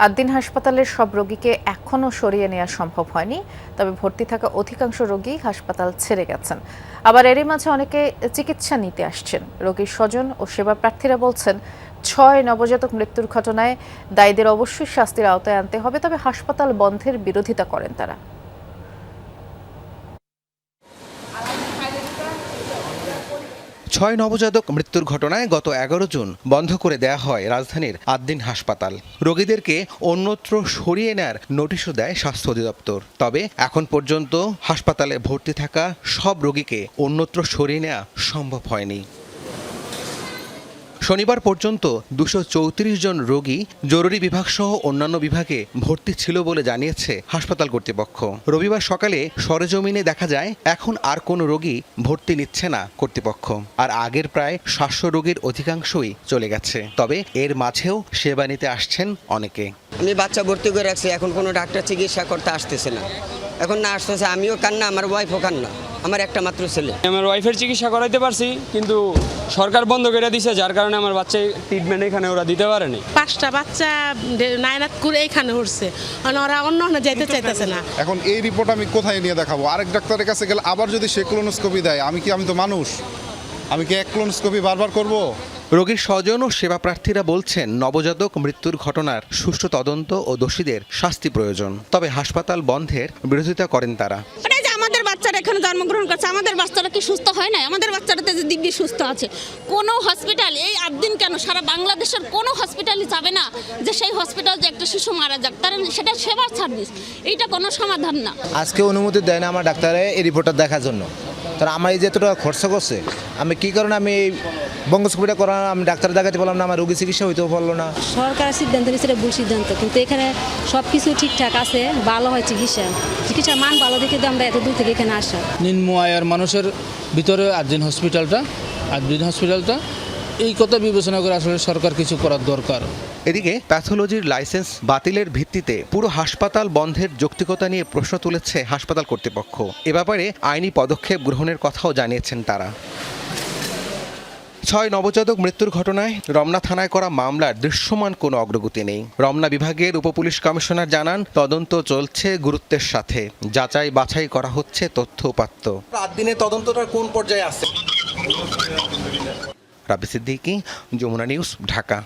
আদ্দিন হাসপাতালের সব রোগীকে এখনও সরিয়ে নেওয়া সম্ভব হয়নি, তবে ভর্তি থাকা অধিকাংশ রোগী হাসপাতাল ছেড়ে গেছেন। আবার এরই মাঝে অনেকে চিকিৎসা নিতে আসছেন। রোগীর স্বজন ও সেবা প্রার্থীরা বলছেন ৬ নবজাতক মৃত্যুর ঘটনায় দায়ীদের অবশ্যই শাস্তির আওতায় আনতে হবে, তবে হাসপাতাল বন্ধের বিরোধিতা করেন তারা। ৬ নবজাতক মৃত্যুর ঘটনায় গত ১১ জুন বন্ধ করে দেয়া হয় রাজধানীর আদ্দিন হাসপাতাল। রোগীদেরকে অন্যত্র সরিয়ে নেয়ার নোটিশও দেয় স্বাস্থ্য অধিদপ্তর। তবে এখন পর্যন্ত হাসপাতালে ভর্তি থাকা সব রোগীকে অন্যত্র সরিয়ে নেওয়া সম্ভব হয়নি। শনিবার পর্যন্ত ২৩৪ জন রোগী জরুরি বিভাগ সহ অন্যান্য বিভাগে ভর্তি ছিল বলে জানিয়েছে হাসপাতাল কর্তৃপক্ষ। রবিবার সকালে সরেজমিনে দেখা যায় এখন আর কোনো রোগী ভর্তি নিচ্ছে না কর্তৃপক্ষ। আর আগের প্রায় ৭০০ রোগীর অধিকাংশই চলে গেছে। তবে এর মাঝেও সেবা নিতে আসছেন অনেকে। আমি বাচ্চা ভর্তি করে রাখছি, এখন কোনো ডাক্তার চিকিৎসা করতে আসতেছে না। এখন না আসতেছে, আমিও কান্না, আমার ওয়াইফও কান্না, আমার একটা মাত্র ছেলে। আমার ওয়াইফের চিকিৎসা করাইতে পারছি, কিন্তু সরকার বন্ধ করে দিয়েছে, যার কারণে আমার বাচ্চা ট্রিটমেন্ট এখানে ওরা দিতে পারেনি। 5টা বাচ্চা নাইনাত করে এইখানে উঠছে, ওরা অন্য যাইতে চাইতেছে না। এখন এই রিপোর্ট আমি কোথায় নিয়ে দেখাবো? আরেক ডাক্তারের কাছে গেলে আবার যদি সে কোলোনোস্কোপি দেয়, আমি তো মানুষ, আমি কি এক কোলোনোস্কোপি বারবার করব? রোগীর স্বজন ও সেবা প্রার্থীরা বলছেন নবজাতক মৃত্যুর ঘটনার সুষ্ঠু তদন্ত ও দোষীদের শাস্তি প্রয়োজন। তবে হাসপাতাল বন্ধের বিরোধিতা করেন তারা। আমাদের বাচ্চারা এখানে জন্মগ্রহণ করছে, আমাদের বাচ্চারা কি সুস্থ হয় না? আমাদের বাচ্চারাতে যে দিব্যি সুস্থ আছে। কোনো হসপিটাল এই আদ্দিন কেন, সারা বাংলাদেশের কোনো হসপিটালই যাবে না যে সেই হসপিটাল যে একটা শিশু মারা যাক, তার সেটা সেবার সার্ভিস, এইটা কোনো সমাধান না। আজকে অনুমতি দেয় না আমার ডাক্তারে এই রিপোর্টটা দেখার জন্য। তারা আমার এই যে এতটা খরচা করছে, আমি কী কারণে আমি এই বঙ্গস্কোপিটা করা, আমি ডাক্তার দেখাতে পারলাম না, আমার রোগী চিকিৎসা হইতেও পারলো না। সরকার সিদ্ধান্ত নিচ্ছে ভুল সিদ্ধান্ত, কিন্তু এখানে সব কিছু ঠিকঠাক আছে, ভালো হয় চিকিৎসার মান ভালো দেখে তো আমরা এত দূর থেকে এখানে আসা। নিম্ন আয়ের মানুষের ভিতরে আদ্দিন হসপিটালটা এই কথা বিবেচনা করে আসলে সরকার কিছু করার দরকার। এদিকে প্যাথোলজির লাইসেন্স বাতিলের ভিত্তিতে পুরো হাসপাতাল বন্ধের যৌক্তিকতা নিয়ে প্রশ্ন তুলেছে হাসপাতাল কর্তৃপক্ষ। এ ব্যাপারে আইনি পদক্ষেপ গ্রহণের কথাও জানিয়েছেন তারা। ৬ নবজাতক মৃত্যুর ঘটনায় রমনা থানায় করা মামলার দৃশ্যমান কোনো অগ্রগতি নেই। রমনা বিভাগের উপপুলিশ কমিশনার জানান, তদন্ত চলছে গুরুত্বের সাথে, যাচাই বাছাই করা হচ্ছে তথ্য উপাত্ত। আদ্দিনের তদন্তটা কোন পর্যায়ে আছে? রাবি সিদ্দিকী, যমুনা নিউজ, ঢাকা।